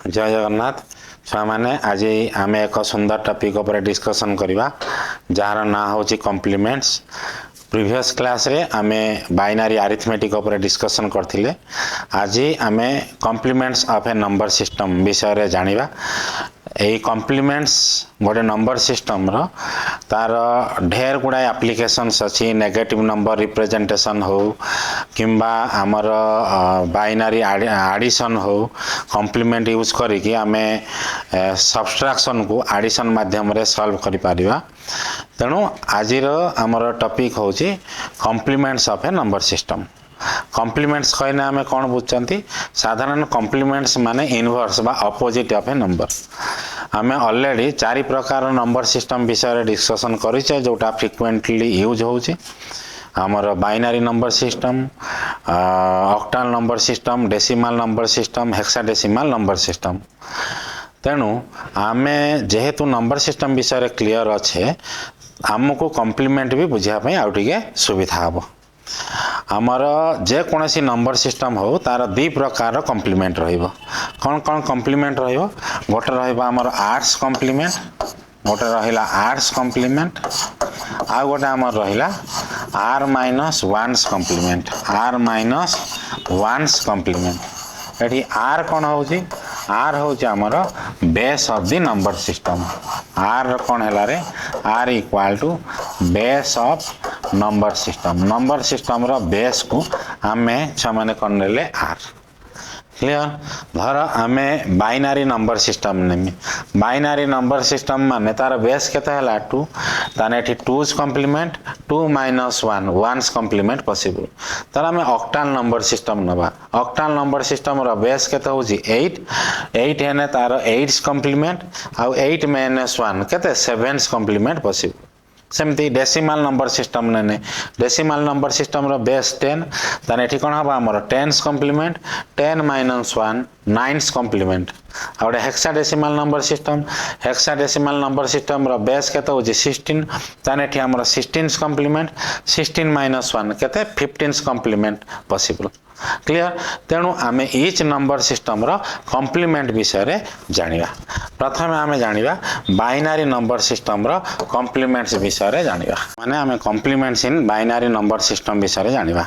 जय जगन्नाथ छुआ मैंने आज आम एक सुंदर टॉपिक उपर डिस्कशन करवा जार ना हूँ कॉम्प्लीमेंट्स। प्रीवियस क्लास रे आमे बाइनरी अरिथमेटिक उपर डिस्कशन करथिले। आज आमे complements of a number system विषय रे जानिबा। एई कॉम्प्लीमेंट्स गोटे नंबर सिस्टम रो तार ढेर गुड़ा एप्लिकेशंस अच्छी नेगेटिव नंबर रिप्रेजेंटेशन हो किंबा आमर बाइनरी एडिशन हो कॉम्प्लीमेंट यूज करिकी आमे सब्सट्रैक्शन को एडिशन माध्यम रे सॉल्व करि परिबा। तेणु आज आमर टॉपिक होची complements of a number system. Complements कहने आमे कौन बुझचंती साधारण कॉम्प्लीमेंट्स माने इनवर्स बा अपोजिट ऑफ ए नंबर। आमे ऑलरेडी चारि प्रकार नंबर सिस्टम विषय डिस्कशन करिचे जोटा फ्रिक्वेंटली यूज होची। आमर binary number system, octal number system, decimal number system, hexadecimal number system. तेणु आमे जेहेतु नंबर सिस्टम विषय क्लियर अच्छे आमको कॉम्प्लीमेंट भी बुझापी आउ टिके सुविधा हम। आमर जेकोसी नंबर सिस्टम हो तार दी प्रकार कॉम्प्लीमेंट रहिबो। कौन कौन कॉम्प्लीमेंट रहिबो? गोटे रहिबो आमर आर्ट्स कॉम्प्लीमेंट, गोटे रहिला आर्ट्स कॉम्प्लीमेंट, आ गोटे आमर रहिला r minus one's complement, r minus one's complement. एठी आर कौन होची? आर होची आमर base of the number system. R कौन हैला रे? R equal to base of number system. Number system रो बेस को आमे छमाने कौन नेले आर। क्लियर? धर आमे बाइनरी नंबर सिस्टम नेमी। बाइनरी नंबर सिस्टम माने तार बेस केते हैला 2 ताने एठी 2's complement 2 minus 1 1's complement possible. तार आमे ऑक्टल नंबर सिस्टम नबा। ऑक्टल नंबर सिस्टम रो बेस केते होची 8 8 हेने तार 8's कॉम्प्लीमेंट आ 8 माइनस 1 केते 7's कॉम्प्लीमेंट पॉसिबल। सेमती डेसिमल नंबर सिस्टम ने डेसिमल नंबर सिस्टम रो बेस 10 ताने एठी कोन हबा हमर 10's complement 10 minus 1 9's complement. आ hexadecimal number system, hexadecimal number system रो बेस केते होची 16 ताने एठी हमर 16's कॉम्प्लीमेंट 16 माइनस 1 केते 15's कॉम्प्लीमेंट पॉसिबल। क्लियर? तेणु आमे ईच नंबर सिस्टम रो कॉम्प्लीमेंट विषय रे जानिबा। प्रथमे आमे जानिबा बाइनरी नंबर सिस्टम रो कॉम्प्लीमेंट्स विषय रे जानिबा। माने आमे complements in binary number system विषय रे जानिबा।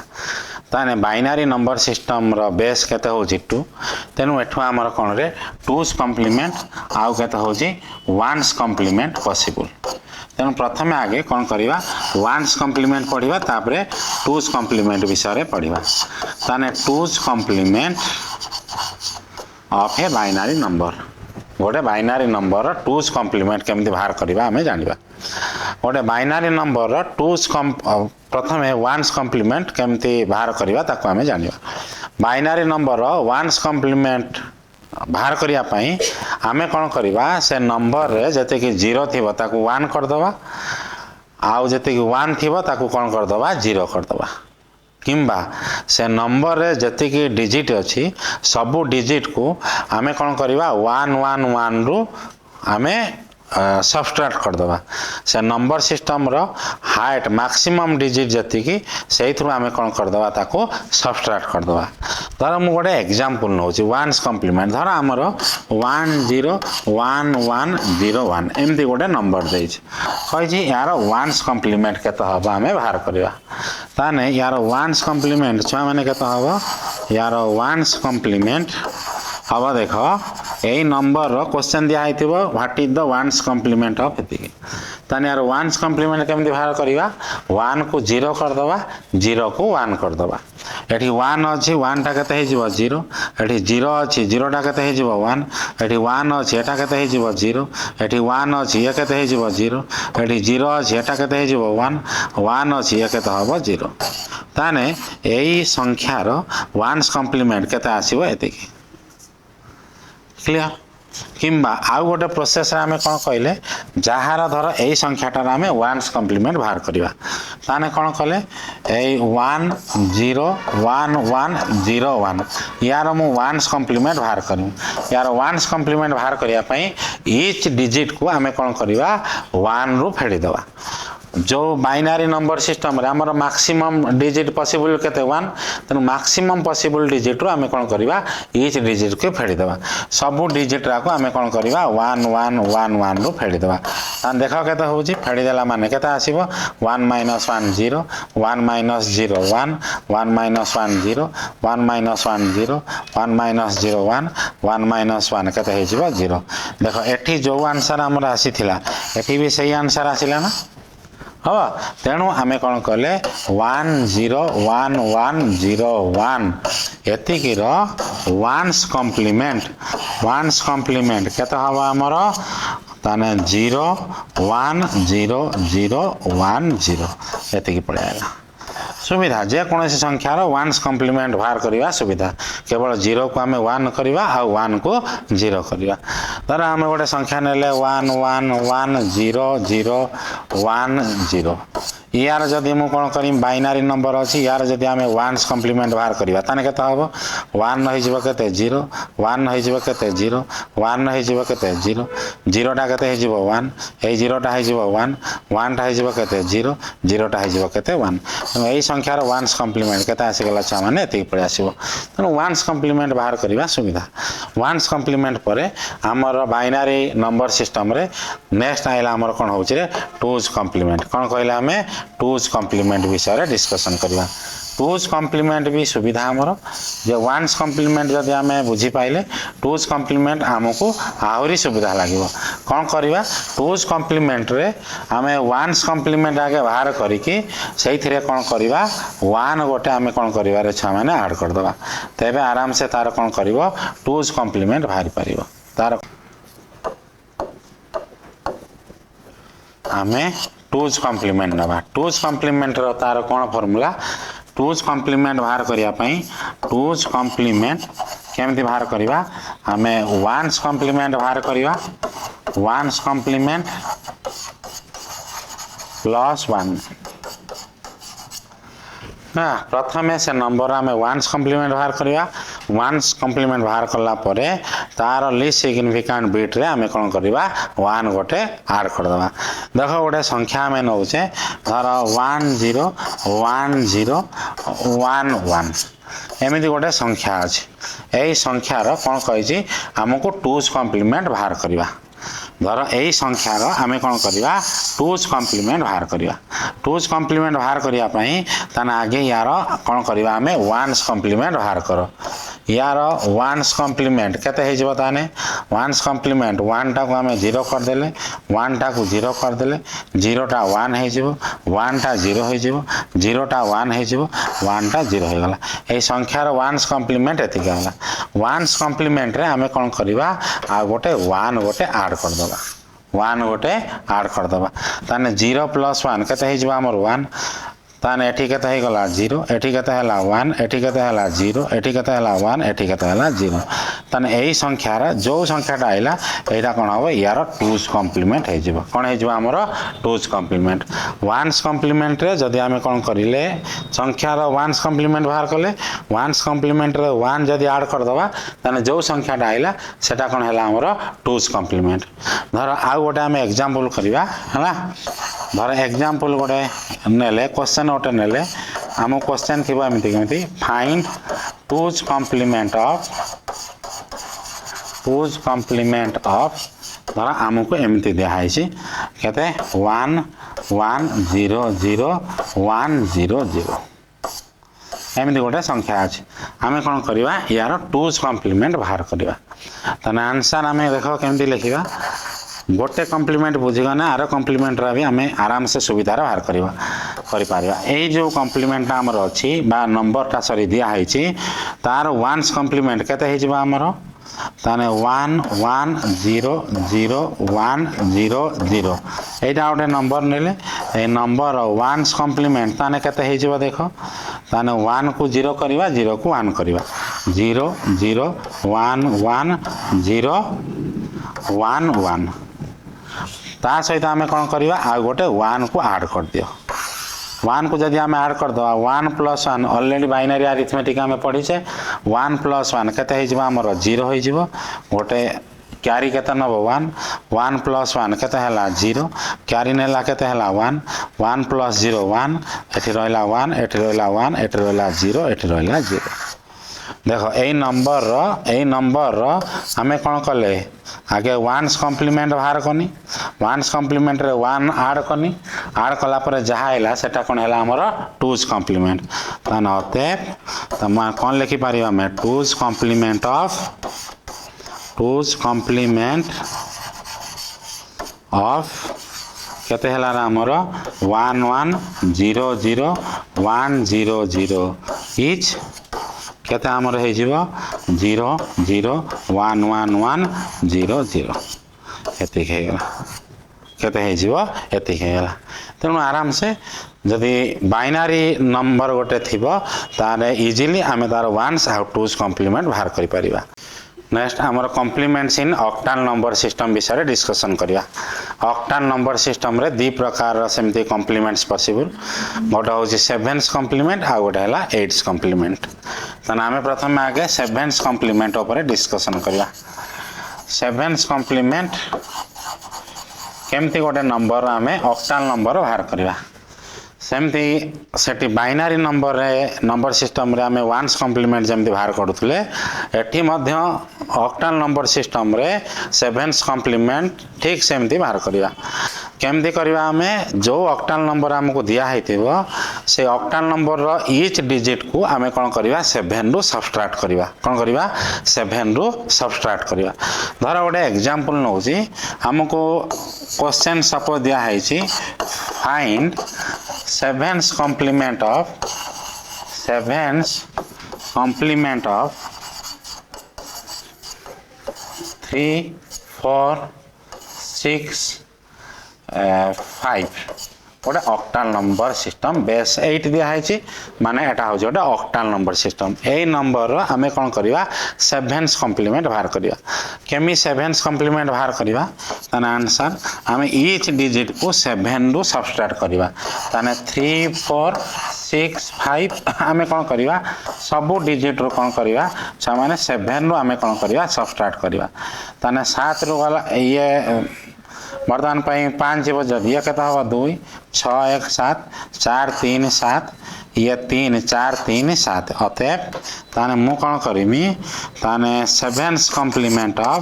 ताने बाइनरी नंबर सिस्टम रो बेस केते होची 2 तेणु एठो हमर कोन रे 2's कॉम्प्लीमेंट आउ केते होची 1's कॉम्प्लीमेंट पॉसिबल। तेणु प्रथम आगे कौन करवा 1's कॉम्प्लीमेंट पढ़ा तापरे 2's कॉम्प्लीमेंट विषय पढ़ा। ताने 2's complement of a binary number. गोटे बाइनरी नंबर 2's कॉम्प्लीमेंट केमती बाहर करवा आमे जानिबा। गोटे बाइनरी नंबर 2's प्रथम 1's कॉम्प्लीमेंट केमती बाहर करवा ताको आमे जानिबा। बाइनरी नंबर 1's कॉम्प्लीमेंट बाहर करिया पई आमे कौन करवा से नंबर रे जते कि 0 थिबो ताकू 1 कर दवा आउ जते कि 1 थिबो ताकू कौन कर दवा 0 कर दवा। किंबा से नंबर रे जते कि डिजिट अछि सबु डिजिट को आमे कौन करवा 1 1 1 रु आमे सब्सट्रैक्ट कर दवा। से नंबर सिस्टम रो हाइट मैक्सिमम डिजिट जति की सेही थ्रू आमे कौन कर दवा ताको सब्सट्रैक्ट कर दवा। धर मु गोटे एग्जांपल नउची 1's कॉम्प्लीमेंट। धर हमर 1 0 1 1 0 1 एमती गोटे नंबर देइछ कहि जी यार 1's कॉम्प्लीमेंट केते हबा हमें बाहर करबा। ताने यार 1's कॉम्प्लीमेंट छुआ माने केते हबा यार 1's कॉम्प्लीमेंट हबा देखो यही नंबर रो क्वेश्चन दिया आइथिबो what is the 1's complement of एतिकी। ताने यार 1's कॉम्प्लीमेंट केमती बाहर करबा 1 को 0 कर दवा 0 को 1 कर दवा। एठी 1 अछि 1 टा केते हे जिवो 0, एठी 0 अछि 0 टा केते हे जिवो 1, एठी 1 अछि एटा केते हे जिवो 0, एठी 1 अछि ए केते हे जिवो 0, एठी 0 अछि एटा केते हे जिवो 1, 1 अछि ए केते हबो 0। ताने एई संख्या रो 1's कॉम्प्लीमेंट केते आसीबो एतिकी। क्लियर? किंबा आउ गोटे प्रोसेस रे आमे कोन कहले जहार धर एई संख्याटार आमे 1's कॉम्प्लीमेंट बाहर करबा। ताने कोन कहले एई 1 0 1 1 0 1 यार मु 1's कॉम्प्लीमेंट बाहर करू। यार 1's कॉम्प्लीमेंट बाहर करिया पई ईच डिजिट को आमे कोन करबा 1 रु फेडी दवा। जो बाइनारी नंबर सिस्टम रे हमर मैक्सिमम डिजिट पॉसिबल केते 1 तेनु मैक्सिमम पॉसिबल डिजिट रो हमें कोन करबा ईच डिजिट के फेडी देबा सब डिजिट रा को हमें कोन करबा 1 1 1 1 रो फेडी देबा तान देखो केते होउची फेडी देला माने केते आसीबो 1 - 1 0 1 - 0 1 1 - 1 0 1 - 1 0 1 - 0 1 1 - 1 केते हे जिवो 0 देखो एठी जो आंसर हमर आसीथिला एठी भी सही आंसर आसीला ना हाँ तेणु आम कौन कले 1 0 1 1 0 1 एतिकी वान्स कम्प्लीमेंट केते हम आमर ताने 0 1 0 0 1 0 एतिकी पड़ेगा सुविधा जेकोसी संख्यार वान्स कम्प्लीमेंट बाहर करवा सुविधा केवल 0 को आम 1 करवा आ 1 को 0 करवा धर आम गोटे संख्या नेले 1 1 1 0 0 1 0 यार जदि मु कौन करी बाइनारी नंबर अच्छी यार जदि आम वान्स कम्प्लीमेंट बाहर करवा ताने केते हबो 1 हो केते 0 1 हो केते 0 1 हो केते 0 0 टा केते हो 1 ए 0 टा हो 1 1 टा हो केते 0 0 टा हो केते 1 एई संख्यार वान्स कम्प्लीमेंट केते आसीगला छुआ माने एति पड़े आसीबो तेणु वान्स कम्प्लीमेंट बाहर करवा सुविधा वान्स कम्प्लीमेंट परे हमर बाइनारी नंबर सिस्टम रे नेक्स्ट आइला हमर कोन होउची रे टूज कम्प्लीमेंट कोन कहला हमें टूज कम्प्लीमेंट विषय डिस्कसन करवा टूज कम्प्लीमेंट भी सुविधा हमर जे वान्स कम्प्लीमेंट जदि आमे बुझी पाइले टूज कम्प्लीमेंट हमको आहुरी सुविधा लागिवो कोन करवा टूज कम्प्लीमेंट रे आमे वान्स कम्प्लीमेंट आगे बाहर करिकि सेइथिरे कोन करवा 1 गोटे आमे कोन करवा रे छा माने ऐड कर दबा तेबे आराम से तार कोन करबो टूज कम्प्लीमेंट बाहर परिबो तार आमे टूज कम्प्लीमेंट नबा टूज कम्प्लीमेंट रो तार कोन फार्मूला टूज कम्प्लीमेंट बाहर करिया पई टूज कम्प्लीमेंट केमति बाहर करिवा हमें वान्स कम्प्लीमेंट बाहर करिवा वान्स कम्प्लीमेंट प्लस 1 ना प्रथमे से नंबर आम वान्स कम्प्लीमेंट बाहर करवा वान्स कम्प्लीमेंट बाहर कला परे तार लीस्ट सिग्निफिकेंट बिट रे आम कौन करवा 1 गोटे ऐड करदबा देखो गोटे संख्या आम नौचे धर 1 0 1 0 1 1 एमती गोटे संख्या अच्छी यही संख्यार कौन कही आमको टूज कम्प्लीमेंट बाहर करवा धर यही संख्यार आम कौन करवा टूज कम्प्लीमेंट बाहर करवा टूज कम्प्लीमेंट बाहर करने ताने आगे यार कौन करवा आम वान्स कम्प्लीमेंट बाहर कर यार वान्स कम्प्लीमेंट केते हे जबो ताने वान्स कम्प्लीमेंट 1 टा को आम 0 कर देले 1 टा को 0 कर देले 0 टा 1 हे जबो 1 टा 0 हे जबो 0 टा 1 हे जबो 1 टा 0 हे गला ए संख्यार वान्स कम्प्लीमेंट एति गला वान्स कम्प्लीमेंट रे आम कोन करबा आ गोटे 1 गोटे ऐड कर दबा 1 गोटे ऐड कर दबा ताने 0 + 1 केते हे जबो हमर 1 ताने एठी केते हे गला 0 एठी केते हला 1 एठी केते हला 0 एठी केते हला 1 एठी केते हला 0 ताने एही संख्यार जो संख्याटा आइला एटा कोन हो यार टूज कम्प्लीमेंट हे जिवो कोन हे जिवो हमर टूज कम्प्लीमेंट वान्स कम्प्लीमेंट रे जदि आमे कोन करिले संख्यार वान्स कम्प्लीमेंट बाहर करले वान्स कम्प्लीमेंट रे 1 जदि ऐड कर दबा ताने जो संख्याटा आइला सेटा कोन हला हमर टूज कम्प्लीमेंट धर आ गोटे आमे एग्जांपल करिवा हला धर एग्जांपल गोटे नेले क्वेश्चन गोटे नेले आम क्वेश्चन थी एमती फाइंड टूज कम्प्लीमेंट ऑफ धर आमको एमती दिखाई केते 1 1 0 0 1 0 0 एमती गोटे संख्या अच्छे आम कौन करवा यार टूज कम्प्लीमेंट बाहर करवा ताने आंसर आम देख केमती लिखा गोटे कम्प्लीमेंट बुझीगने आर कम्प्लीमेंट भी आम आराम से सुविधार बाहर कर यही जो कम्प्लीमेंट आमर अच्छी बा नंबरटा सरी दिखाई तार वान्स कम्प्लीमेंट केते आमर ताने 1 1 0 0 1 0 0 एटा गोटे नंबर नेले ए नंबर वान्स कम्प्लीमेंट ताने केते हे देख ताने 1 को 0 करवा 0 को 1 करवा 0 0 1 1 0 1 1 ता सहित आम कौन करवा आ गोटे 1 को ऐड कर दियो 1 को जदि आम ऐड कर दवा 1 + 1 ऑलरेडी बाइनरी अरिथमेटिक आम पढ़ीचे 1 + 1 केते हे आमर 0 हो गोटे क्यारी केते नबो 1 1 प्लस 1 केते हला 0 क्यारी नेला केते हला 1 1 प्लस 0 1 एठी रहला 1 एठी रहला 1 एठी रहला 0 एठी रहला 0 देखो ए नंबर रो हमें कोन कले आगे 1s कॉम्प्लीमेंट बाहर कनी 1s कॉम्प्लीमेंट रे 1 ऐड कला पर जहा हैला सेटा कोन हैला हमर 2s कॉम्प्लीमेंट तन होते तम कोन लिखि पारिबा मैं 2s कॉम्प्लीमेंट ऑफ केते हैला हमर 1 1 0 0 1 0 0 इच केते हमर हे जीवो 0 0 1 1 1 0 0 एति हेगला केते हे जीवो एति हेगला तेणु आराम से जदि बाइनरी नंबर गोटे थिबो तारे इजीली आमे तार 1s आउ 2s कॉम्प्लीमेंट बाहर करि परिबा नेक्स्ट हमर कॉम्प्लीमेंट्स इन ऑक्टल नंबर सिस्टम विषय डिस्कशन करिया ऑक्टल नंबर सिस्टम रे दी प्रकार सेमती कॉम्प्लीमेंट्स पॉसिबल गोटे होची 7s कॉम्प्लीमेंट आ गोटे हला 8s कॉम्प्लीमेंट तने आमे प्रथम आगे 7s कॉम्प्लीमेंट ऊपर डिस्कशन करिया 7s कॉम्प्लीमेंट केमती गोटे नंबर आमे ऑक्टल नंबर बाहर करिया सेमती सेठी बाइनरी नंबर सिस्टम रे आमे 1s कॉम्प्लीमेंट जेमती बाहर करूथले एठी मध्य ऑक्टल नंबर सिस्टम रे 7s कॉम्प्लीमेंट ठीक सेमती बाहर करिया केमती करिवा आमे जो ऑक्टल नंबर हमको दिया हैतिबो से ऑक्टल नंबर रो ईच डिजिट को आमे कोन करिवा 7 रु सबट्रैक्ट करिवा कोन करिवा 7 रु सबट्रैक्ट करिवा धर गोटे एग्जांपल नउची हमको क्वेश्चन सपोज दिया हैची फाइंड 7s complement of 3 4 6 5 गोटे ऑक्टल नंबर सिस्टम बेस 8 दिया है माने एटा हो जोटा ऑक्टल नंबर सिस्टम ए नंबर रो हमें कोन करबा 7s कॉम्प्लीमेंट बाहर करबा केमी 7s कॉम्प्लीमेंट बाहर करबा तने आंसर हमें ईच डिजिट को 7 रु सबट्रैक्ट करबा तने 3 4 6 5 हमें कोन करबा सब डिजिट रो कोन करबा छ माने 7 रु हमें कोन करबा सबट्रैक्ट करबा तने 7 रु वाला ये वर्तमान 5 बजे ये कहता होगा 2 6 1 7 4 3 7 ये 3 4 3 7 अतएव ताने मु कौन करिमी ताने 7s complement of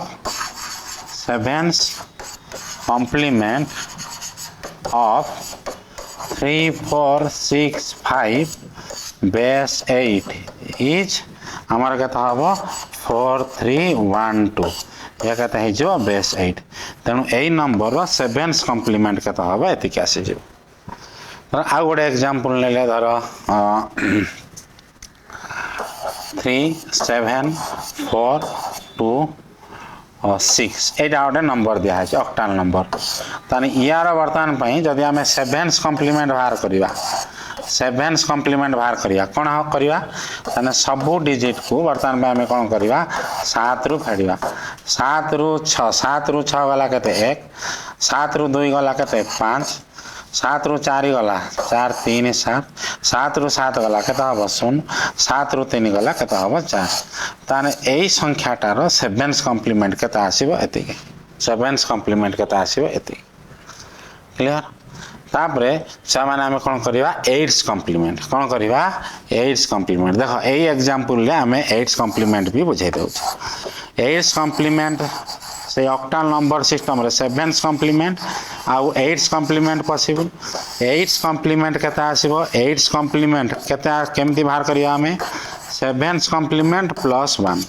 3 4 6 5 base 8 is हमारा कहता होगा 4 3 1 2 ये कहता है जो बेस 8 तेणु ए नंबर 7s कॉम्प्लीमेंट कहता होगा एतिक आसी जो आ गोटे एग्जांपल ले धर 3 7 4 2 6 एटा गोटे नंबर दिया है ऑक्टल नंबर ताने यार वर्तमान पई जदि हमें 7s कॉम्प्लीमेंट बाहर करबा 7s कॉम्प्लीमेंट बाहर करिया कोन हो करिया तने सब डिजिट को वर्तमान में हमें कोन करिया 7 रु फेडिया 7 रु 6 गला केते 1 7 रु 2 गला केते 5 7 रु 4 गला 4 3 7 7 रु 7 गला केता हबो 0 7 रु 3 गला केता हबो 4 ताने एई संख्याटार 7s कॉम्प्लीमेंट केता आसीबो एति 7s कॉम्प्लीमेंट केता आसीबो एति क्लियर तापरे सामान्य हमें कौन करिवा 8s कॉम्प्लीमेंट कौन करिवा 8s कॉम्प्लीमेंट देखो एई एग्जांपल ले हमें 8s कॉम्प्लीमेंट भी बुझाई दउ 8s कॉम्प्लीमेंट से ऑक्टल नंबर सिस्टम रे 7s कॉम्प्लीमेंट आउ 8s complement possible 8s complement केता आसीबो 8s कॉम्प्लीमेंट केता केमती बाहर करिया हमें 7s complement plus 1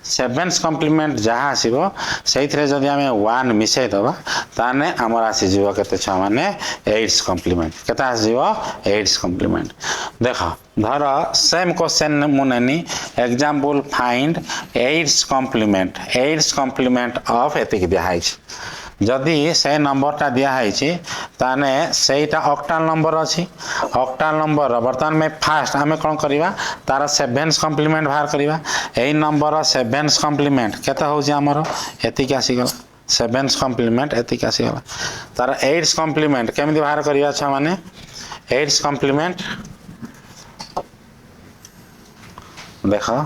7s complement जहाँ आसीबो सेइथरे जदि हमें 1 मिसै दबा ताने हमर आसी जीवो केते छ माने 8s कॉम्प्लीमेंट केता आसी जीवो 8s कॉम्प्लीमेंट देखो धर सेम क्वेश्चन मुनेनी example find 8s complement of एतिक दिया है जदि से नंबरटा दिया है ताने सेटा ऑक्टल नंबर अछि ऑक्टल नंबर वर्तमान में फास्ट हमें कोन करिवा तार 7s कॉम्प्लीमेंट बाहर करिवा एई नंबर 7s कॉम्प्लीमेंट केता होजी हमरो एतिक आसी गला 7s कॉम्प्लीमेंट एतिक आसी गला तार 8s कॉम्प्लीमेंट केमि बाहर करिया छ माने 8s कॉम्प्लीमेंट देखो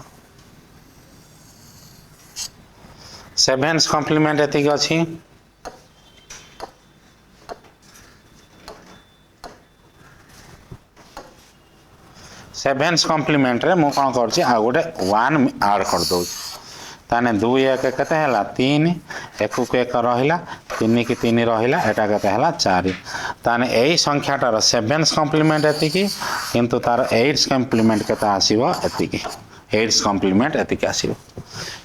सेभेन्स कम्प्लीमेंट एतिक अछि सेभेन्स कम्प्लीमेंट रे मु कौन कर गोटे 1 ऐड कर दो ताने 2 1 केते हला 3 1 को 1 रहिला 3 की 3 रहिला एटा केते हला 4 ताने एई संख्याटार सेभेन्स कम्प्लीमेंट एतिकी किंतु तार एट्स कम्प्लीमेंट केते आसीबो एतिकी एट्स कम्प्लीमेंट एतिकी आसीबो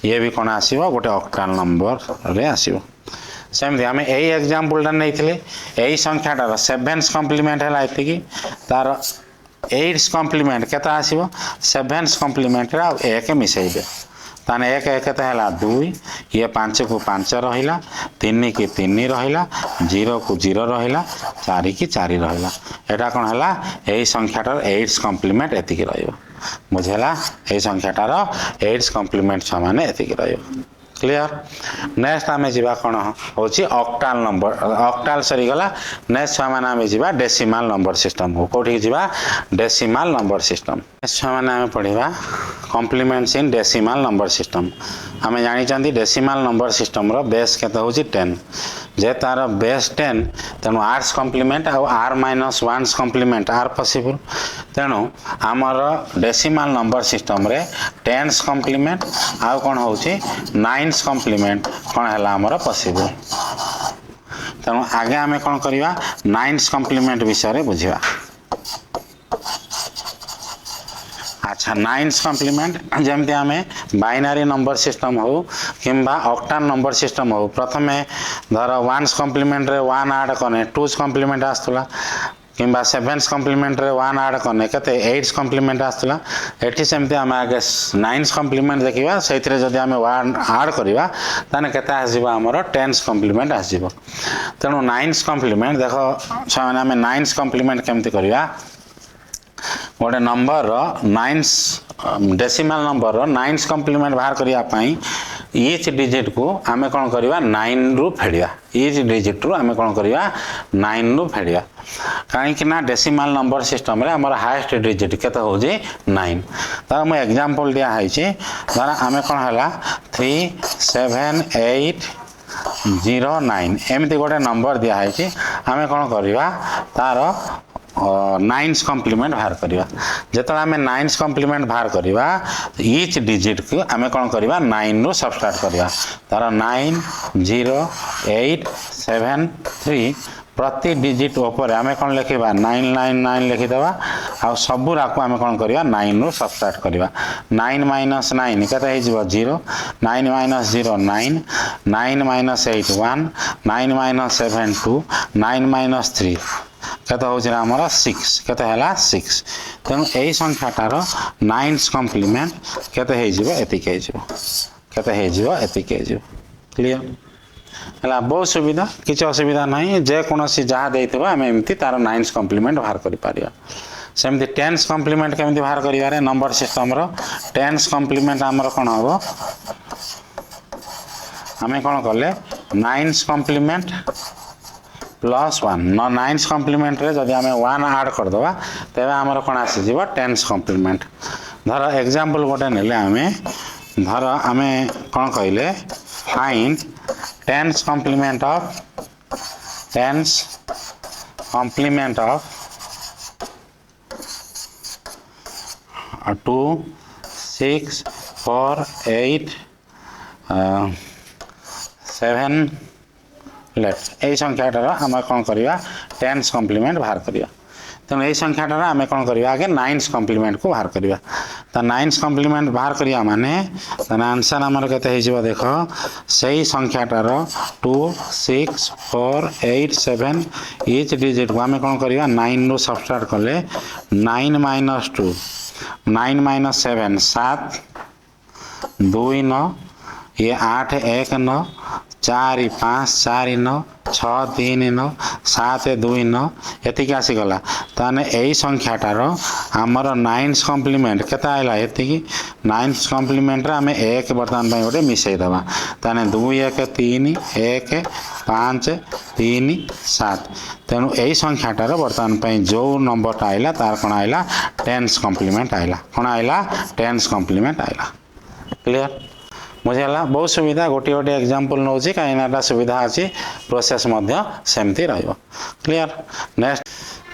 ये भी कौन आसीबो गोटे ऑक्टाल नंबर रे आसीबो सेमती आम यही एग्जाम्पलटा नहीं यही संख्याटार सेभेन्स कम्प्लीमेंट है एतिकी तार एट्स कम्प्लीमेंट केते आसीबो सेभेन्स कम्प्लीमेंट रे एक मिसेइबे ताने एक एक है 2 ये 5 को 5 रहिला 3 की 3 रहिला 0 को 0 रहिला 4 की 4 रहिला एटा कोन हला एही संख्याटार एट्स कम्प्लीमेंट एतिकी रहइबो बुझेला एही संख्याटार एट्स कम्प्लीमेंट समान एतिकी रहइबो क्लियर नेक्स्ट आमे जीवा कोन होची ऑक्टाल नंबर ऑक्टाल सरी गला नेक्स्ट माने आमे जीवा डेसिमल नंबर सिस्टम को कोठी जीवा डेसिमल नंबर सिस्टम नेक्स्ट माने आमे पढिबा complements in decimal number system आमे जानि चंदी डेसिमल नंबर सिस्टम रो बेस केते होची 10 जे तार बेस 10 तेनु आर्स कॉम्प्लीमेंट और R minus 1 complement are possible तेनु हमर डेसिमल नंबर सिस्टम रे 10s कॉम्प्लीमेंट आ कोन होची 9s कॉम्प्लीमेंट कोन हला हमर पॉसिबल तेनु आगे आमे कोन करिवा 9s कॉम्प्लीमेंट विषय रे बुझिवा अच्छा 9s कॉम्प्लीमेंट जमते आमे बाइनरी नंबर सिस्टम हो किंबा ऑक्टाल नंबर सिस्टम हो प्रथमे धर 1s कॉम्प्लीमेंट रे 1 ऐड कने 2s कॉम्प्लीमेंट आस्तला किंबा 7s कॉम्प्लीमेंट रे 1 ऐड कने कते 8s कॉम्प्लीमेंट आस्तला एठी सेमते आमे आगे 9s कॉम्प्लीमेंट देखिबा सेथिरे जदी आमे 1 ऐड करिवा ताने कते आसीबा हमरो 10s कॉम्प्लीमेंट आसीबो तेनु 9s कॉम्प्लीमेंट देखो छाने आमे 9s कॉम्प्लीमेंट केमति करिवा गोटे नंबर रो 9s डेसिमल नंबर रो 9s कॉम्प्लीमेंट बाहर करिया पई ईच डिजिट को आमे कोन करिवा 9 रु फेडिया ईच डिजिट रु आमे कोन करिवा 9 रु फेडिया काहे कि ना डेसिमल नंबर सिस्टम रे हमर हाईएस्ट डिजिट केते हो जे 9 त हम एग्जांपल दिया है छी धर आमे कोन हला 3 7 8 0 9 एमती गोटे नंबर दिया है छी आमे कोन करिवा तार 9s कॉम्प्लीमेंट बाहर करिवा जेतला हमें 9s कॉम्प्लीमेंट बाहर करिवा ईच डिजिट को हमें कोन करिवा 9 रो सबट्रैक्ट करिवा तार 9 0 8 7 3 प्रति डिजिट ऊपर हमें कोन लिखिबा 999 लिखि देबा आ सबुरा को हमें कोन करिवा 9 रो सबट्रैक्ट करिवा 9 माइनस 9 कते हे जिवो 0 9 माइनस 0 9 9 माइनस 8 1 9 माइनस 7 2 9 माइनस 3 कते होछि हमर 6 कते हला 6 तेनु एई संख्याटार 9s कॉम्प्लीमेंट कते हे जिवो एतिक हे जिवो कते हे जिवो एतिक हे जिवो क्लियर हला बहुत सुविधा किछ असुविधा नहीं जे कोनोसी जहा देइतबा हम एमती तार 9s कॉम्प्लीमेंट बाहर करि पारिया सेमती 10s कॉम्प्लीमेंट केमती बाहर करिवा रे नंबर सिस्टम रो 10s कॉम्प्लीमेंट हमर कोन होबो हमें कोन करले 9s complement plus 1 9s complement रे जदि हमें 1 ऐड कर दवा तबे हमर कोन आसी जीवो 10s कॉम्प्लीमेंट धर एग्जांपल गोटे नेले हमें धर हमें कोन कहले find 10s complement of 2 6 4 8 7 let ए संख्याटार आम कौन करवा 10s कॉम्प्लीमेंट बाहर करवा तेणु यही संख्याटार आम कौन करवा आगे 9s कॉम्प्लीमेंट को बाहर करवा तो 9s कॉम्प्लीमेंट बाहर करवा माने आंसर आमर केते देख से संख्याटार 2 6 4 8 7 इच डिजिट को आम कौन करवा 9 रू सबट्रैक्ट कले 9 माइनस 2 9 माइनस 7 7 2 9 ये 8 1 9 4 5 4 9 6 3 9 7 2 9 एतिक आसीगला ताने एई संख्याटार आमर 9s कॉम्प्लीमेंट केता आइला एतिकी 9s कॉम्प्लीमेंट रे आमे एक बर्तमान पई ओटे मिसई दबा ताने 2 1 3 1 5 3 7 तेणु एई संख्याटार बर्तमान पई जो नंबर आइला तार कोन आइला 10s कॉम्प्लीमेंट आइला कोन आइला 10s कॉम्प्लीमेंट आइला क्लियर बुझेगा बहुत सुविधा गोटे गोटे एग्जांपल नौ कहीं सुविधा अच्छी प्रोसेस सेमती रहिबो क्लियर नेक्स्ट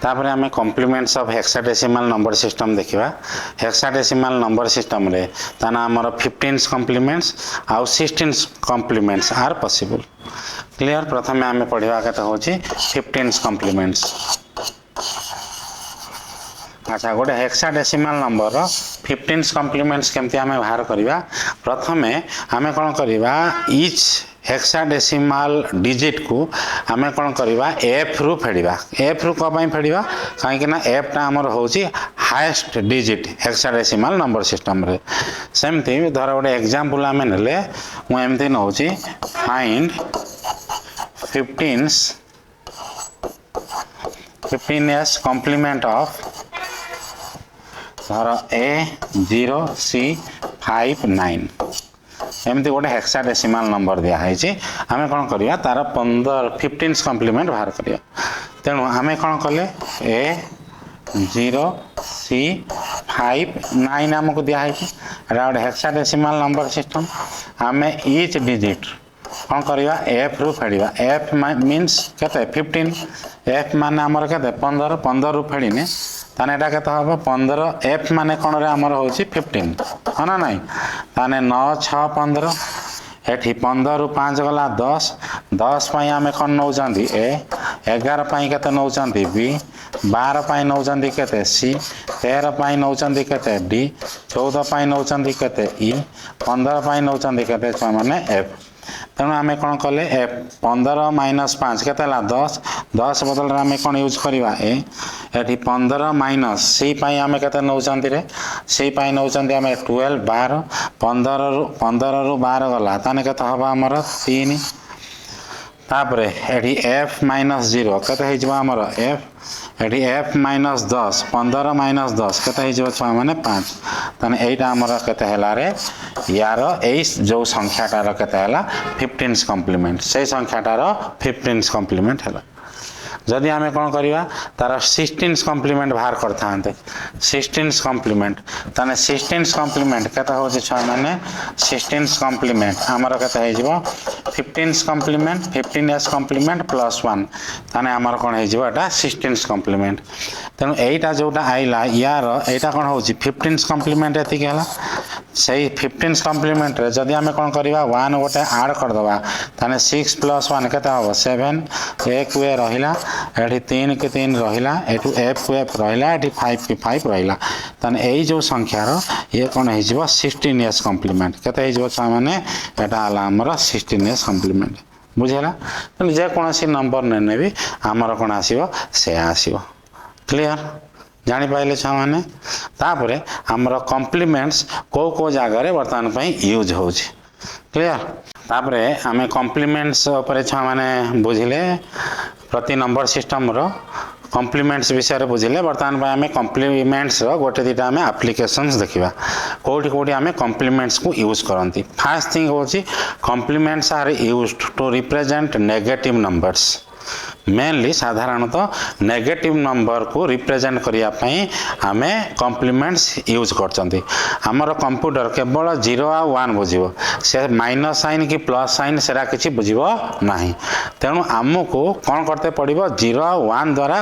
तापर आम complements of hexadecimal number system देखा हेक्साडेसिमल नंबर सिस्टम रे ताना हमर 15 कॉम्प्लीमेंट्स आउ 16 कॉम्प्लीमेंट्स आर पॉसिबल क्लियर प्रथम आम पढ़ा के होची 15 कॉम्प्लीमेंट्स अच्छा गोटे हेक्साडेसिमल नंबर 15 कॉम्प्लीमेंट्स केमती आम बाहर करवा प्रथमे आम कौन करवा इच हेक्साडेसिमल डिजिट को आम कौन करवा एफ रु फेड़ा एफ रु कौन फेड़ा कहीं एफ टा आमर होची highest digit hexadecimal number system रे सेमती धर गोटे एग्जांपल आम नेले मुझे नौ फाइंड 15s कॉम्प्लीमेंट ऑफ धर A0C59 एमती गोटे हेक्साडेसिमल नंबर दिखाई आम कौन करवा तार 15 कॉम्प्लीमेंट बाहर करिया तेणु आम कौन कले A0C59 आमको दिखाई गोटे हेक्साडेसिमल नंबर सिस्टम आम इच डिजिट कौन करवा एफ रु फेड़ा एफ मीन्स केते 15 एफ माने आमर केते 15 15 रु फेड़ने ताने एटा केते हबो 15 एफ माने कोन रे हमर होची 15 ह ना नहीं ताने 9 6 15 एठी 15 रु 5 गला 10 10 पई आमे कोन नौ जांदी ए 11 पई केते नौ जांदी बी 12 पई नौ जांदी केते सी 13 पई नौ जांदी केते डी 14 पई नौ जांदी केते ई 15 पई नौ जांदी केते छ माने एफ तेणु आम कौन कले 15 - 5 के 10 10 बदल आम कौन यूज करवा ये 15 माइनस सी आम के नौ सी नौ आम 12 12 15 रु 12 गला ताने के हम आमर 3 तापरे एठी एफ -0 के आमर एफ एठी एफ -10 15 - 10 के छुआ मैंने 5 ताने एटा आमर केते हला रे यार जो संख्याटार केते हला 15 कॉम्प्लीमेंट से संख्याटार 15 कॉम्प्लीमेंट हला जदि आम कौन करवा तार 16 कॉम्प्लीमेंट बाहर करते 16 कॉम्प्लीमेंट ताने 16 कॉम्प्लीमेंट केते हो छुआ मैंने 16 कॉम्प्लीमेंट आमर केते हो 15 कॉम्प्लीमेंट 15s कॉम्प्लीमेंट +1 ताने आमर कौन हो 16 कॉम्प्लीमेंट तेणु एटा जोटा आइला यार एटा कौन हो 15 कॉम्प्लीमेंट एति हला सही 15 कॉम्प्लीमेंट रे जदि आम कौन करवा 1 गोटे ऐड करदवा ताने 6 + 1 केते हो 7 एक वे रहिला एठी 3 के 3 रहिला एठू एफ को एफ रहिला एठी 5 के 5 रहिला तने एई जो संख्या रो ये कोन हे जिवो 16s कॉम्प्लीमेंट केते हे जिवो छा माने एटा हला हमर 16s कॉम्प्लीमेंट बुझेला तने जे कोनसी नंबर ने भी हमर कोन आसीबो से आसीबो क्लियर जानि पाइले छा माने तापरे हमर कॉम्प्लीमेंट्स को जगह रे वर्तमान पई यूज होछि क्लियर तापरे आमे कॉम्प्लीमेंट्स ऊपर छा माने बुझिले प्रति नंबर सिस्टम रो कॉम्प्लीमेंट्स विषय बुझिले बर्तमान आम कॉम्प्लीमेंट्स रो गोटे दीटा आम एप्लिकेशंस देखा कोठी कोठी आम कॉम्प्लीमेंट्स को यूज करती फास्ट थिंग होची complements are used to represent negative numbers mainly साधारणतः नेगेटिव नंबर को रिप्रेजेंट करिया पई आमे कॉम्प्लीमेंट्स यूज करचंती हमर कंप्यूटर केवल 0 आ 1 बुझिबो से माइनस साइन की प्लस साइन सेरा किछि बुझिबो नाही तेणु हमको कोन करते पड़िबो 0 आ 1 द्वारा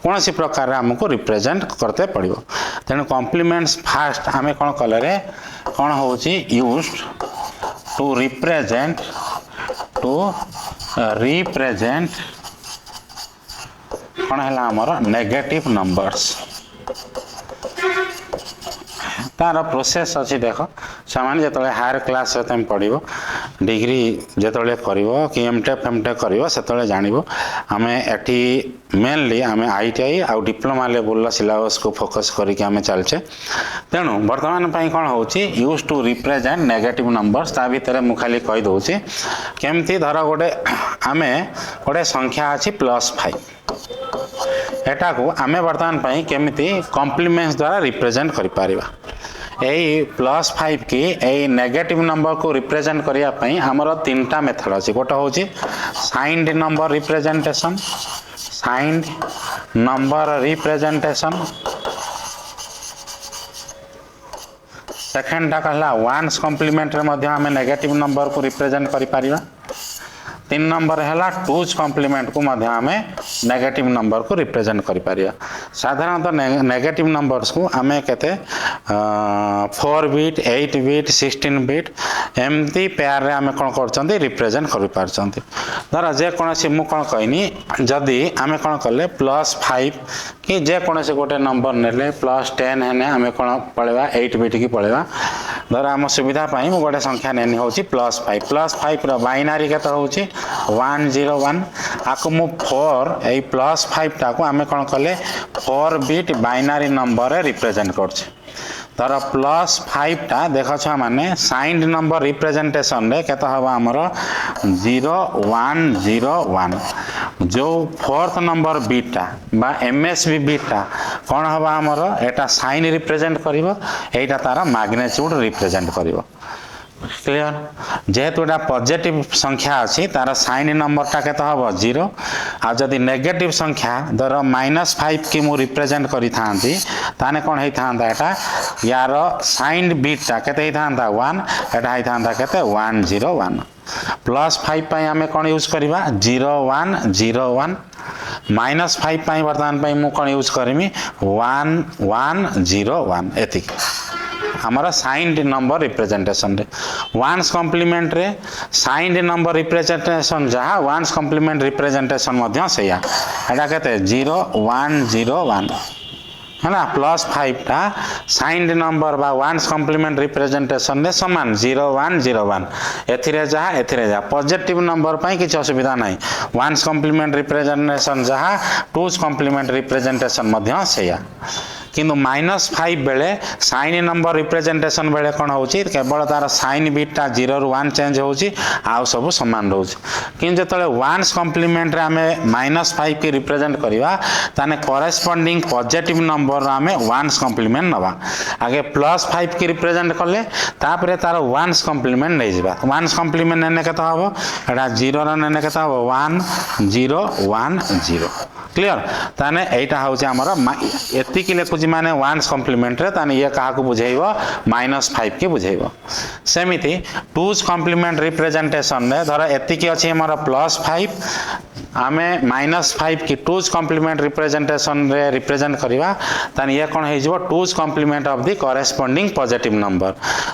कोनसी प्रकार हमको रिप्रेजेंट करते पड़िबो तेणु कॉम्प्लीमेंट्स फास्ट आमे कोन कले रे कोन होची यूज्ड टू रिप्रेजेंट कौन है आमर नेगेटिव नंबर्स तार प्रोसेस अच्छी देख सामान जो हायर क्लास तुम पढ़ो डिग्री जो कर कि एमटेक फेमटेक कर जानव आम एटी मेनली आम ITI आउ डिप्लोमा लेवल सिलेबस को फोकस करके आम चलचे तेणु बर्तमान कौन हो use to represent negative numbers ता भितर मु खाली कही दूसरी केमती धर गोटे आम गोटे संख्या अच्छी +5 एटा को आमे वर्तमान पई केमिति कॉम्प्लीमेंट्स द्वारा रिप्रेजेंट करि पारिबा एई +5 की एई नेगेटिव नंबर को रिप्रेजेंट करिया पई हमर तीनटा मेथड अछि गोटा होछि साइंड नंबर रिप्रेजेंटेशन सेकेंडटा कहला वन्स कॉम्प्लीमेंट रे मध्य आम नेगेटिव नंबर को रिप्रेजेंट करि परिबा 3 नंबर है टूज कॉम्प्लीमेंट को मध्य आम नेगेटिव नंबर को रिप्रेजेंट करि परिबा साधारणतः नेगेटिव नंबर्स को आम केते 4 बिट 8 बिट 16 बिट एमती पेयर रे आम कौन कर रिप्रेजेंट कर पारछंती धर जेकोसी मु कौन कहनी जदि आम कौन कले +5 कि जेकोसी गोटे नंबर नेले +10 है आम कौन पलैबा 8 बिट की पलैबा धर आम सुविधा पाई मु गोटे संख्या नेनी होची +5 रो बाइनरी केते होची 101 आको मु 4 ए +5 टा को आम कौन कले 4 बिट बाइनरी नंबर रे रिप्रेजेंट करछे तर +5 टा देख छ माने साइंड नंबर रिप्रेजेंटेशन रे केते हबा हमर 0101 जो फोर्थ नंबर बीटा बा एमएसबी बीटा कौन हबा हमर एटा साइन रिप्रेजेंट करिवो एटा तारा मैग्नीट्यूड रिप्रेजेंट करिवो क्लियर जेहेतु एटा पॉजिटिव संख्या अछि तार साइन नंबर टा केते हबो 0 आ जदि नेगेटिव संख्या धर -5 की मु रिप्रेजेंट करि थांती ताने कोन हेई थांदा एटा यार साइन बीट टा केते हेई थांदा 1 एटा हेई थांदा केते 101 +5 पई हमें कोन यूज करबा 0101 -5 पई वर्तमान पई मु कोन यूज करमी 1101 एति हमारा साइंड नंबर रिप्रेजेंटेशन रे वन्स कॉम्प्लीमेंट रे साइंड नंबर रिप्रेजेंटेशन जहाँ वन्स कॉम्प्लीमेंट रिप्रेजेंटेशन मध्य सेया एटा केते 0101 है ना +5 टा साइंड नंबर बा वन्स कॉम्प्लीमेंट रिप्रेजेंटेशन रे समान 0101 एथिरे जा पॉजिटिव नंबर पई किछ असुविधा नाही वन्स कॉम्प्लीमेंट रिप्रेजेंटेशन जहाँ टूज कॉम्प्लीमेंट रिप्रेजेंटेशन मध्य सेया किंतु -5 बेले साइन नंबर रिप्रेजेंटेशन बेले कौन होची केवल तार साइन बीटा 0 रु 1 चेंज होची आ सब समान रोच किंतु जतले वन्स कॉम्प्लीमेंट रे आमे -5 की रिप्रेजेंट करबा ताने कॉरेस्पोंडिंग पॉजिटिव नंबर आमे वन्स कॉम्प्लीमेंट नबा आगे +5 की रिप्रेजेंट करले तापरे तार वन्स कॉम्प्लीमेंट नै जिबा वन्स कॉम्प्लीमेंट नेने केता हबो एटा 0 र नेने केता हबो 1010 क्लियर ताने एटा होची हमर एति कि लेखुची माने वन्स कॉम्प्लीमेंट रे ताने ये काहा को बुझाइबो -5 की बुझाइबो सेमिति टूज कॉम्प्लीमेंट रिप्रेजेंटेशन रे धर एति कि अछि हमर +5 आमे -5 की टूज कॉम्प्लीमेंट रिप्रेजेंटेशन रे रिप्रेजेंट करबा ताने ये कोन हे जिवो two's complement of the corresponding positive number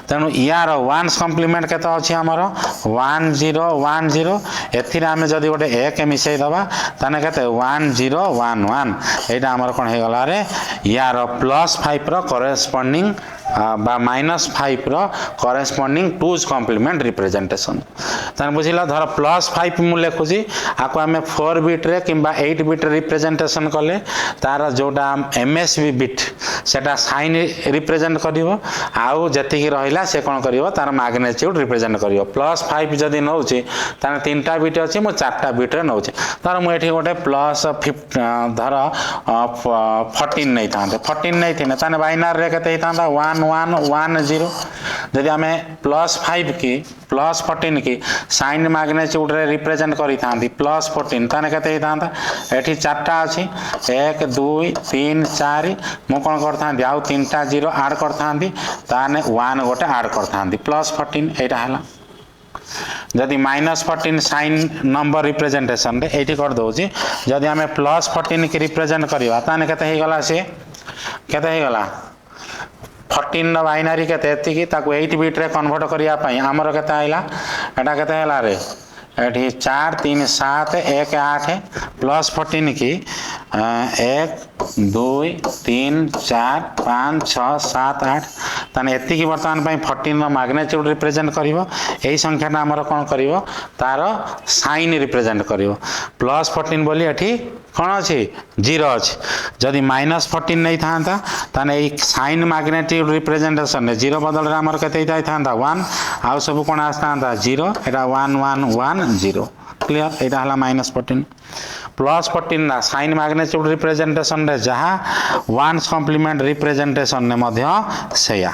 तेनु यार वन्स कॉम्प्लीमेंट केता अछि हमर 1010 एथिरे आमे जदी गोटे 1 मिसै दबा ताने केते 1011 एटा हमर कोन हे गला रे यार +5 रो कॉरेस्पोंडिंग बा -5 रो कॉरेस्पोंडिंग टूज कॉम्प्लीमेंट रिप्रेजेंटेशन तन बुझिला धर +5 मु लेखुची आको हमें 4 बिट रे किबा 8 बिट रिप्रेजेंटेशन कले तार जोटा एमएसबी बिट सेटा साइन रिप्रेजेंट करिवो आउ जति की रहिला से कोन करिवो तार मैग्नीट्यूड रिप्रेजेंट करिवो +5 जदी नउची ताने 3टा बिट अछि मु 4टा बिट रे नउची तार मु एठी गोटे +5 धर 14 नै थांते 14 नै थिने ताने बाइनरी रे केते थांता 1110 जदि हमें +5 की +14 की साइन मैग्नीट्यूड रे रिप्रेजेंट करि थांती +14 ताने केते थांता एठी 4टा अछि 1 2 3 4 मु कोन करथांती आउ 3टा 0 ऐड करथांती ताने 1 गोटे ऐड करथांती +14 एटा हला जदि -14 साइन नंबर रिप्रेजेंटेशन रे एठी कर दोची जदि हमें +14 की रिप्रेजेंट करबा ताने केते हे गला से केते हे गला 14 बाइनरी केते एति की ताको 8 बिट रे कन्वर्ट करिया पई हमर केते आइला एटा केते हला रे एठी 4 3 7 1 8 +14 की 1 2 3 4 5 6 7 8 ताने एति की वर्तमान पई 14 रो मैग्नीट्यूड रिप्रेजेंट करिवो एही संख्याटा हमर कोन करिवो तार साइन रिप्रेजेंट करिवो +14 बोली एठी कोन अछि 0 अछि जदि -14 नै थांता ताने एही साइन मैग्नीट्यूड रिप्रेजेंटेशन ने 0 बदल रे हमर केते थाई थांता 1 आ सब कोन आस्तांता 0 एटा 1110 क्लियर एटा हला -14 +14 ना साइन मैग्नीट्यूड रिप्रेजेंटेशन रे जहाँ वन्स कॉम्प्लीमेंट रिप्रेजेंटेशन ने मध्य सेया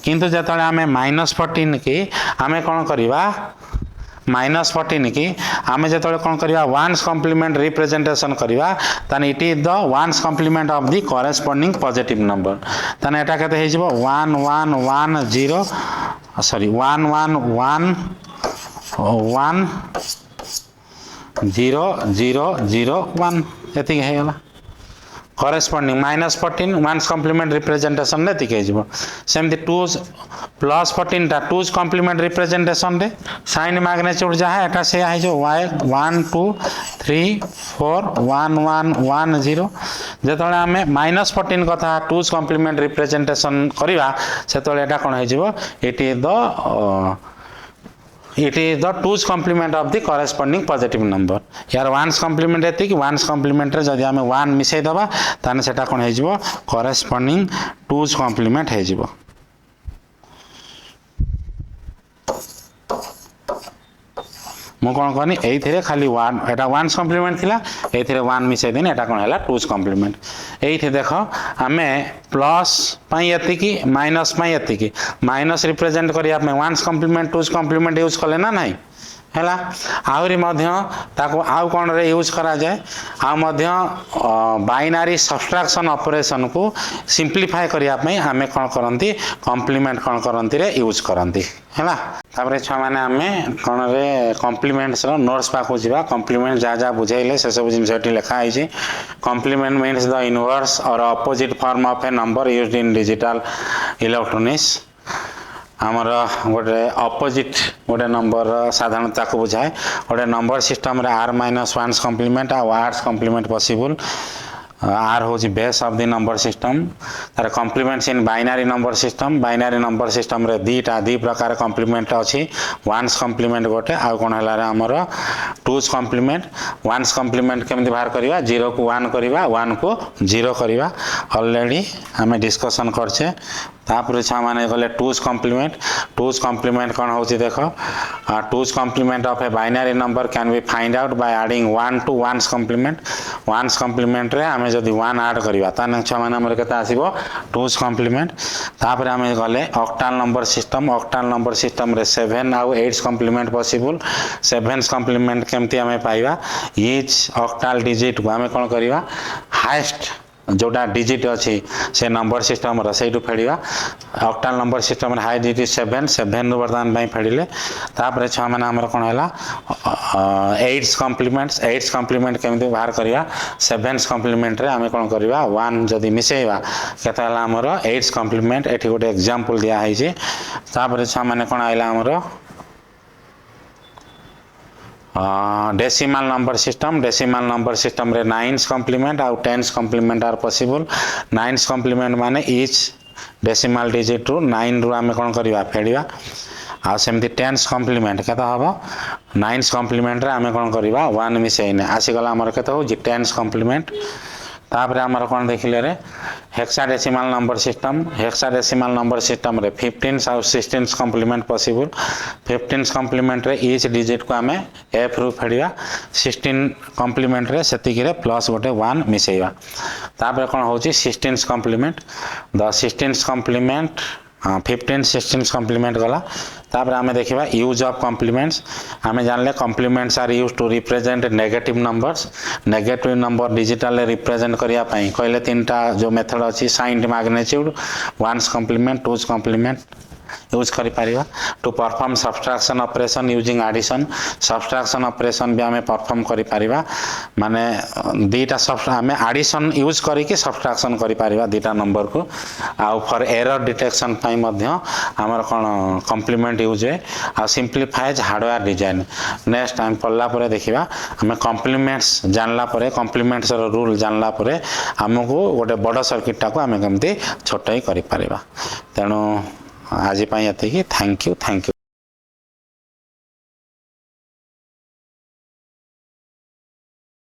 किंतु जतले हमें -14 की हमें कोन करिवा -14 की आम जो कौन करवा वन्स कॉम्प्लीमेंट रिप्रेजेंटेशन करवा ताने it is the one's complement of the corresponding positive number ताने एटा केते हे जिवो 1 1 1 0 सॉरी 1 1 1 1 0 0 0 1 एति हे गला कॉरेस्पोंडिंग -14 वन्स कॉम्प्लीमेंट रिप्रेजेंटेशन ने तिके जिवो सेमति 2 +14 टा 2 कॉम्प्लीमेंट रिप्रेजेंटेशन रे साइन मैग्नीट्यूड जा है एटा से है जो y 1 2 3 4 1 1 1 0 जेतले हमें -14 कथा 2 कॉम्प्लीमेंट रिप्रेजेंटेशन करबा सेतले एटा कोन है जिवो it is the 2's complement of the corresponding positive number यार 1's complement एति कि 1's complement रे जदि हमें 1 मिसै दबा ताने सेटा कोन हे जिवो corresponding 2's complement हे जिवो मु कोन कहनी एथिरे खाली 1 एटा 1's complement थिला एथिरे 1 मिसै देनी एटा कोन हला 2's complement एथि देखो हमें प्लस पई एति कि माइनस पई एति कि माइनस रिप्रेजेंट करिया में 1's complement 2's complement use करले ना नहीं हैला आउरी मध्य ताको आउ कोन रे यूज करा जाय आ मध्य बाइनरी सब्ट्रैक्शन ऑपरेशन को सिंपलीफाई करिया में हमें कोन करंती कॉम्प्लीमेंट कोन करंती रे यूज करंती हैला तापरे छ माने हमें कोन रे कॉम्प्लीमेंट्स रो नोट्स पाको जिबा कॉम्प्लीमेंट जा जा बुझाइले से सब जिन सेठी लिखा है जे कॉम्प्लीमेंट मींस द इनवर्स और opposite form of a number used in digital electronics आमर गोटे अपोजिट गोटे नंबर साधारणता को बुझाए गोटे नंबर सिस्टम रे r -1 कॉम्प्लीमेंट आ r कॉम्प्लीमेंट पॉसिबल r हो base of the number system तार complements in binary number system रे दी प्रकार कॉम्प्लीमेंट अछि 1's कॉम्प्लीमेंट गोटे आ कोन हला रे हमर 2's कॉम्प्लीमेंट 1's कॉम्प्लीमेंट केमति बाहर करबा 0 को 1 करबा 1 को 0 करबा ऑलरेडी हमें डिस्कशन करछे तापर छा माने गले 2's कॉम्प्लीमेंट कोन होची देखो 2's complement of a binary number can be found out by adding 1 to 1's complement रे हमें जदी 1 ऐड करबा ताने छा माने हमर केता आसीबो 2's कॉम्प्लीमेंट तापर हमें गले ऑक्टल नंबर सिस्टम रे 7 आ 8's complement possible 7's complement केमति हमें पाइबा ईच ऑक्टल डिजिट को हमें कोन करबा हाईएस्ट जोटा डिजिट अच्छी से नंबर सिस्टम रु फेड़ा octal number system high digit 7 बर्तमान फेड़े तापर छुआ मैंने आमर कौन है 8's कॉम्प्लीमेंट केमी बाहर करवा 7's कॉम्प्लीमेंट आम कौन करवा 1 जदि मिसेवा केते आमर 8's कॉम्प्लीमेंट ये गोटे एग्जांपल दिखाई तापर छुआ मैंने कौन आइला आमर डेसिमल नंबर सिस्टम रे 9's कॉम्प्लीमेंट और 10's complement are possible 9's complement माने ईच डेसिमल डिजिट रु 9 रु आम कौन करवा फेड़ा आ सेमती 10's कॉम्प्लीमेंट केता हबो 9's कॉम्प्लीमेंट रे आम कौन करवा 1 मिसेइने आसीगला हमर केता हो 10's कॉम्प्लीमेंट तापर आमर कौन देखिले रे हेक्साडेसिमल नंबर सिस्टम रे 15's और 16's complement possible 15's complement रे ईच डिजिट को आमे f रु फेड़िया 16 कॉम्प्लीमेंट रे सेतिकी रे प्लस गोटे 1 मिसेइबा तापर कौन होची 16's complement the 16's complement 15 16 complement गला तापर आमे देखिबा यूज ऑफ कॉम्प्लीमेंट्स आमे जानले complements are used to represent negative number digital represent करिया पई कहले तीनटा जो मेथड अछि sign magnitude 1's complement 2's complement use करि परिबा to perform subtraction operation using addition subtraction operation भी हमें परफॉर्म करि परिबा माने दीटा हमें एडिशन यूज करी कि सब्ट्रैक्शन करि परिबा दीटा नंबर को आ फॉर एरर डिटेक्शन पई मध्य हमर कोन कॉम्प्लीमेंट यूज है आ सिंपलीफाइज हार्डवेयर डिजाइन नेक्स्ट टाइम पल्ला परे देखिबा हमें कॉम्प्लीमेंट्स जानला परे कॉम्प्लीमेंट्स रो रूल जानला परे हमको गोटे बड़ सर्किट टाको हमें केमती छोटई करि परिबा तेणु आज थैंक यू